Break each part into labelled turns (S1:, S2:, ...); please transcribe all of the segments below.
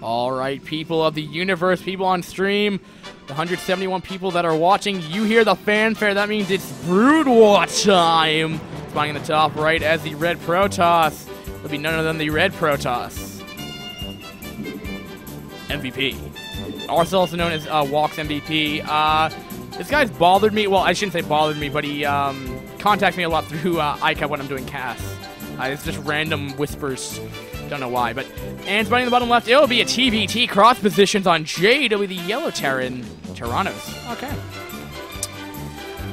S1: All right, people of the universe, people on stream, the 171 people that are watching, you hear the fanfare. That means it's Brood War time. Spawning in the top right as the Red Protoss. It'll be none other than the Red Protoss. MVP. Also known as Walks MVP. This guy's bothered me. Well, I shouldn't say bothered me, but he contacts me a lot through ICAP when I'm doing casts. It's just random whispers. Don't know why, but... And spawning in the bottom left, it'll be a TBT cross positions on Jade. It'll be the yellow Terran. Terranos. Okay.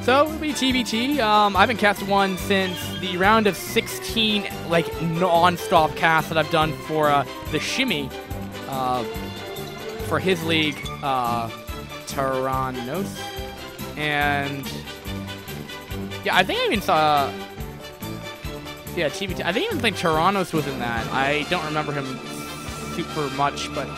S1: So, it'll be TBT. I haven't casted one since the round of 16, like, non-stop casts that I've done for the Shimmy. For his league, Terranos. And... yeah, I think I even saw... yeah, TBT. I didn't even think Terranos was in that. I don't remember him super much, but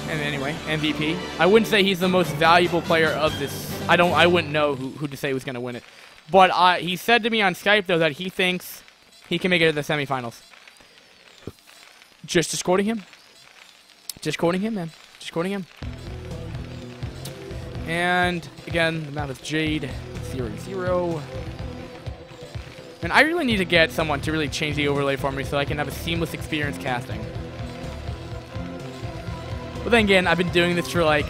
S1: anyway, MVP. I wouldn't say he's the most valuable player of this. I wouldn't know who to say was going to win it. But he said to me on Skype, though, that he thinks he can make it to the semifinals. Just quoting him. Just quoting him, man. Just quoting him. And, again, the map is Jade 0-0. And I really need to get someone to really change the overlay for me so I can have a seamless experience casting. But then again, I've been doing this for like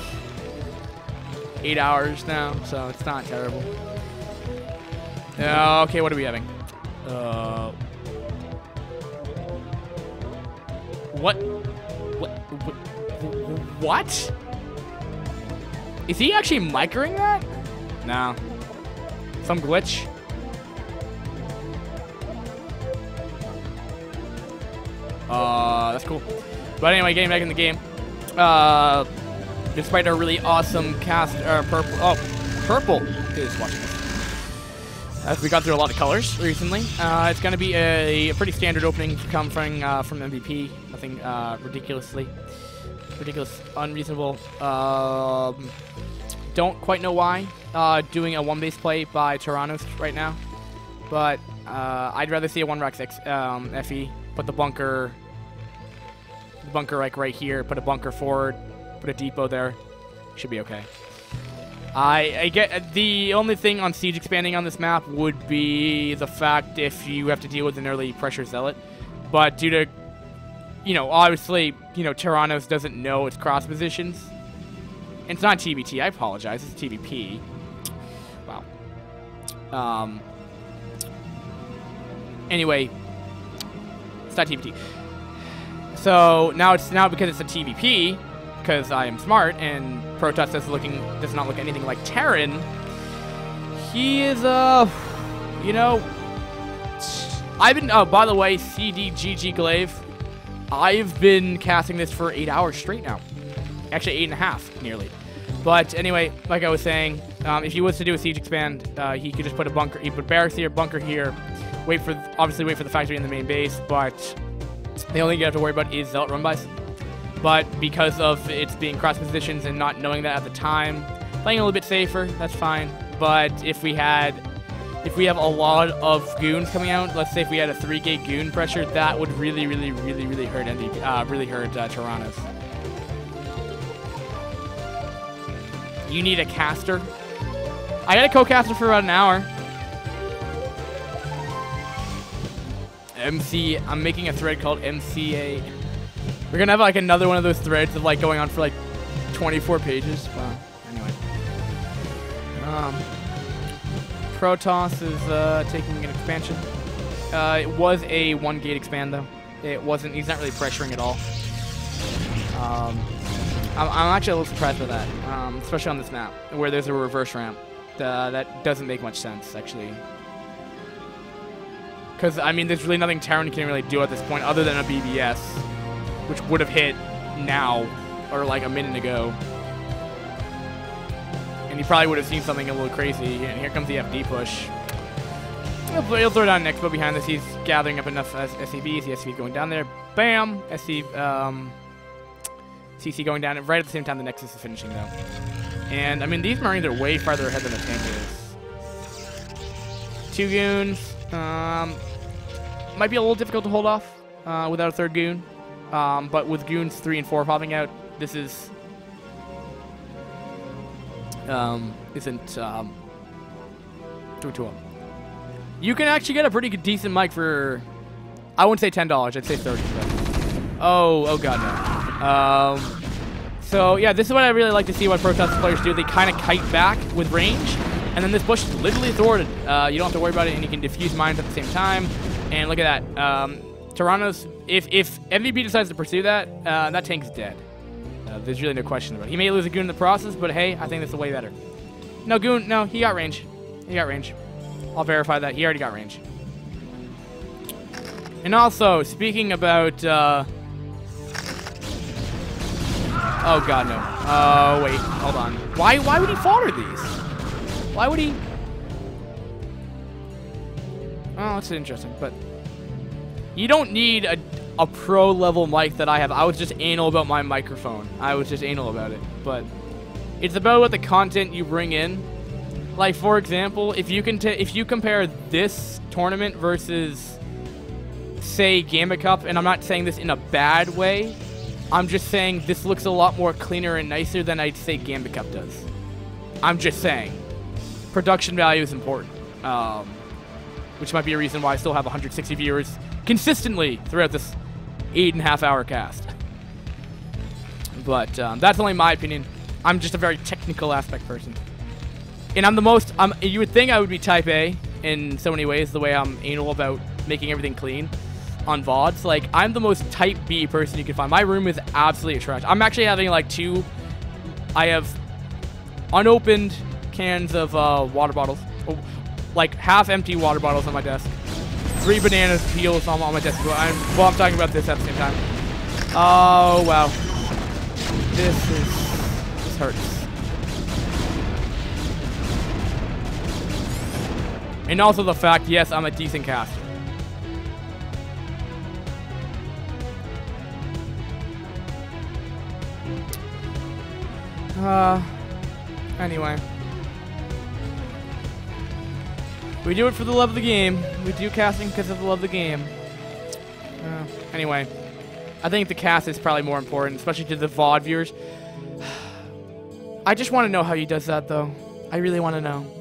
S1: 8 hours now, so it's not terrible. Okay, what are we having? What? Is he actually microing that? No. Some glitch. That's cool. But anyway, getting back in the game. Despite our really awesome cast, purple is watching this. As we got through a lot of colors recently, it's going to be a pretty standard opening from MVP. Nothing ridiculous, unreasonable. Don't quite know why. Doing a one base play by Terranos right now, but I'd rather see a 1-Rex FE. Put the bunker like right here. Put a bunker forward. Put a depot there. Should be okay. I get the only thing on siege expanding on this map would be the fact if you have to deal with an early pressure zealot, but due to obviously Terranos doesn't know its cross positions. And it's not TBT. I apologize. It's TBP. Wow. Anyway. It's not TBT. So now because it's a TVP, because I am smart and Protoss does not look anything like Terran. He is I've been by the way, CDGG Glaive. I've been casting this for 8 hours straight now. Actually 8.5 nearly. But anyway, like I was saying, if he was to do a siege expand, he could just put a bunker. He put barracks here, bunker here. Obviously wait for the factory in the main base, but the only thing you have to worry about is Zealot run-bys. But because of its being cross positions and not knowing that at the time, playing a little bit safer, that's fine. But if we have a lot of goons coming out, let's say if we had a 3-gate goon pressure, that would really hurt Terranos. You need a caster. I got a co-caster for about an hour. I'm making a thread called MCA. We're gonna have like another one of those threads of like going on for like 24 pages. Wow. Anyway. Protoss is taking an expansion. It was a 1-gate expand though. It wasn't. He's not really pressuring at all. I'm actually a little surprised by that, especially on this map where there's a reverse ramp. That doesn't make much sense actually. Because, I mean, there's really nothing Terran can really do at this point other than a BBS, which would have hit now, or like a minute ago. And he probably would have seen something a little crazy. And here comes the FD push. He'll throw down next, but behind this, he's gathering up enough SCVs. The SCV's going down there. Bam! CC going down. Right at the same time, the Nexus is finishing, though. And, I mean, these Marines are way farther ahead than the tank is. 2 goons. Might be a little difficult to hold off without a 3rd goon. But with goons 3 and 4 popping out, this is isn't doing too well. You can actually get a pretty good, decent mic for, I wouldn't say $10, I'd say $30. Oh god no. So yeah, this is what I really like to see what Protest players do. They kind of kite back with range, and then this bush is literally thwarted. You don't have to worry about it, and you can defuse mines at the same time. And look at that. Terranos, if MVP decides to pursue that, that tank's dead. There's really no question about it. He may lose a goon in the process, but hey, I think that's way better. No goon, no, he got range. He got range. I'll verify that. He already got range. And also, speaking about, oh god, no. Oh, wait, hold on. Why would he fodder these? Why would he? Oh, that's interesting, but you don't need a pro-level mic that I have. I was just anal about my microphone. I was just anal about it, but it's about what the content you bring in. Like, for example, if you compare this tournament versus, say, Gambit Cup, and I'm not saying this in a bad way, I'm just saying this looks a lot more cleaner and nicer than I'd say Gambit Cup does. I'm just saying. Production value is important. Which might be a reason why I still have 160 viewers consistently throughout this 8.5-hour cast. But that's only my opinion. I'm just a very technical aspect person. And I'm the most, you would think I would be type A in so many ways, the way I'm anal about making everything clean on VODs. Like, I'm the most type B person you can find. My room is absolutely trash. I'm actually having like I have unopened cans of water bottles, like half-empty water bottles on my desk. 3 bananas peels on my desk. Well, I'm talking about this at the same time. Oh, wow. This hurts. And also the fact, yes, I'm a decent caster. Anyway. We do it for the love of the game. We do casting because of the love of the game. Anyway. I think the cast is probably more important, especially to the VOD viewers. I just want to know how he does that, though. I really want to know.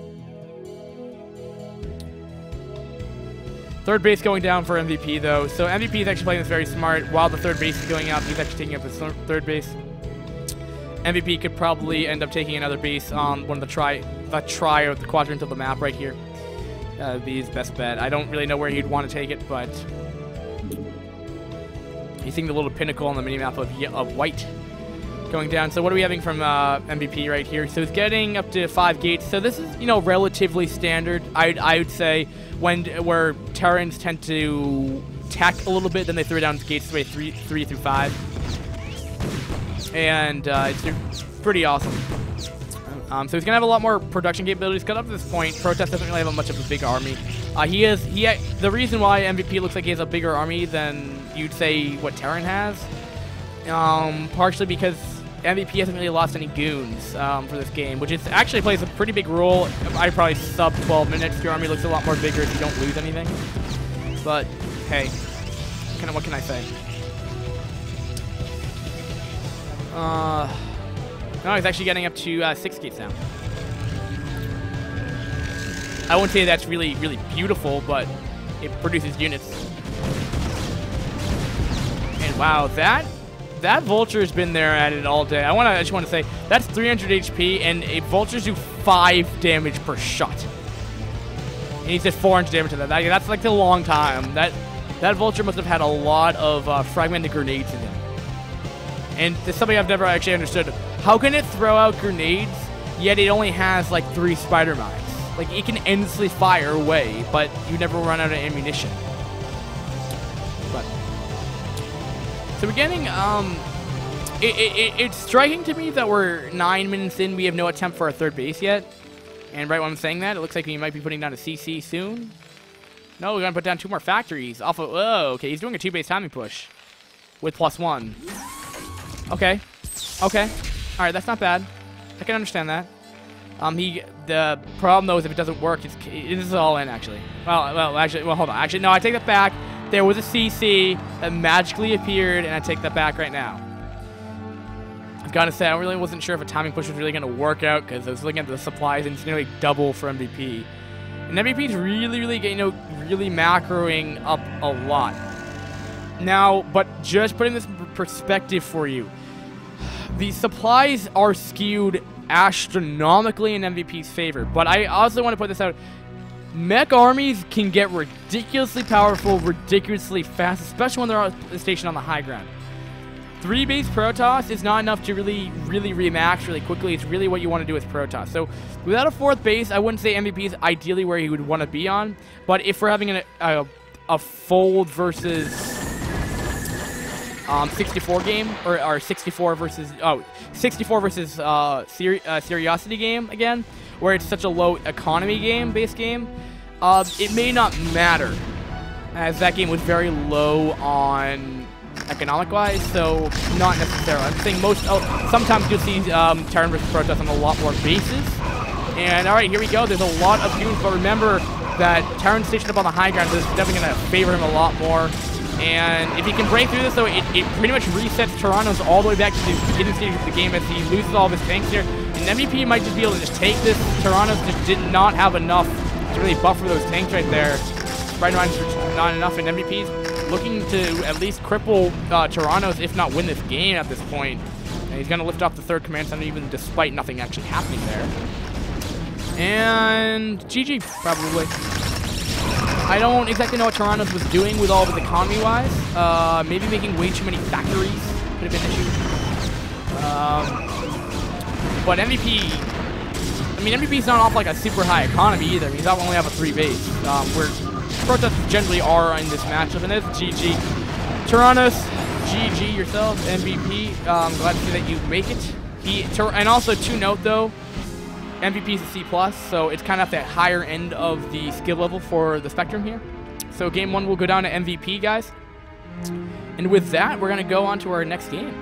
S1: Third base going down for MVP, though. So MVP is actually playing this very smart. While the third base is going up, he's actually taking up his third base. MVP could probably end up taking another base on one of the tri or the quadrant of the map right here. That would be his best bet. I don't really know where he'd want to take it, but he's seeing the little pinnacle on the minimap of white going down. So what are we having from MVP right here? So he's getting up to 5 gates. So this is, you know, relatively standard. I would say where Terrans tend to tack a little bit, then they throw down gates 3 through 5. And it's pretty awesome. So he's gonna have a lot more production capabilities. Because up to this point, Protest doesn't really have much of a big army. The reason why MVP looks like he has a bigger army than you'd say what Terran has, partially because MVP hasn't really lost any goons for this game, which actually plays a pretty big role. I probably sub 12 minutes. Your army looks a lot more bigger if you don't lose anything. But hey, what can I say? No, he's actually getting up to 6 gates now. I won't say that's really, really beautiful, but it produces units. And wow, that vulture's been there at it all day. I just want to say that's 300 HP, and vultures do 5 damage per shot. And he said 400 damage to that. That's like a long time. That vulture must have had a lot of fragmented grenades in him. And this is something I've never actually understood. How can it throw out grenades, yet it only has like 3 spider mines? Like, it can endlessly fire away, but you never run out of ammunition. But so we're getting it's striking to me that we're 9 minutes in. We have no attempt for our third base yet. And right when I'm saying that, it looks like we might be putting down a CC soon. No, we're gonna put down 2 more factories. Off of, oh, okay, he's doing a 2-base timing push with +1. Okay. Okay. All right, that's not bad. I can understand that. The problem though is if it doesn't work, this is all in actually. Well, hold on. Actually, no, I take that back. there was a CC that magically appeared, and I take that back right now. I've got to say, I really wasn't sure if a timing push was really going to work out because I was looking at the supplies and it's nearly double for MVP. And MVP's really, really macroing up a lot. Now, but just putting this in perspective for you, the supplies are skewed astronomically in MVP's favor. But I also want to put this out. Mech armies can get ridiculously powerful, ridiculously fast, especially when they're stationed on the high ground. 3 base Protoss is not enough to really remax really quickly. It's really what you want to do with Protoss. So without a 4th base, I wouldn't say MVP is ideally where he would want to be on. But if we're having a fold versus 64 game, or 64 versus Curiosity game again, where it's such a low economy base game, it may not matter, as that game was very low on economic-wise, so not necessarily. I'm saying sometimes you'll see Terran versus Protoss on a lot more bases. And alright, here we go. There's a lot of units, but remember that Terran stationed up on the high ground is definitely going to favor him a lot more. And if he can break through this, though, it pretty much resets Terranos all the way back to the beginning stage of the game as he loses all of his tanks here. And MVP might just be able to just take this. Terranos just did not have enough to really buffer those tanks right there. Right now, not enough, and MVP's looking to at least cripple Terranos, if not win this game at this point. And he's going to lift off the 3rd command center, even despite nothing actually happening there. And GG, probably. I don't exactly know what Terranos was doing with all of his economy-wise. Maybe making way too many factories could have been an issue. But MVP, I mean, MVP's not off like a super high economy either. He's only have a 3 base, where Protoss generally are in this matchup, and it's GG. Terranos, GG yourself, MVP. I'm glad to see that you make it. And also, to note though, MVP is a C+, so it's kind of at that higher end of the skill level for the spectrum here. So game 1 will go down to MVP, guys. And with that, we're going to go on to our next game.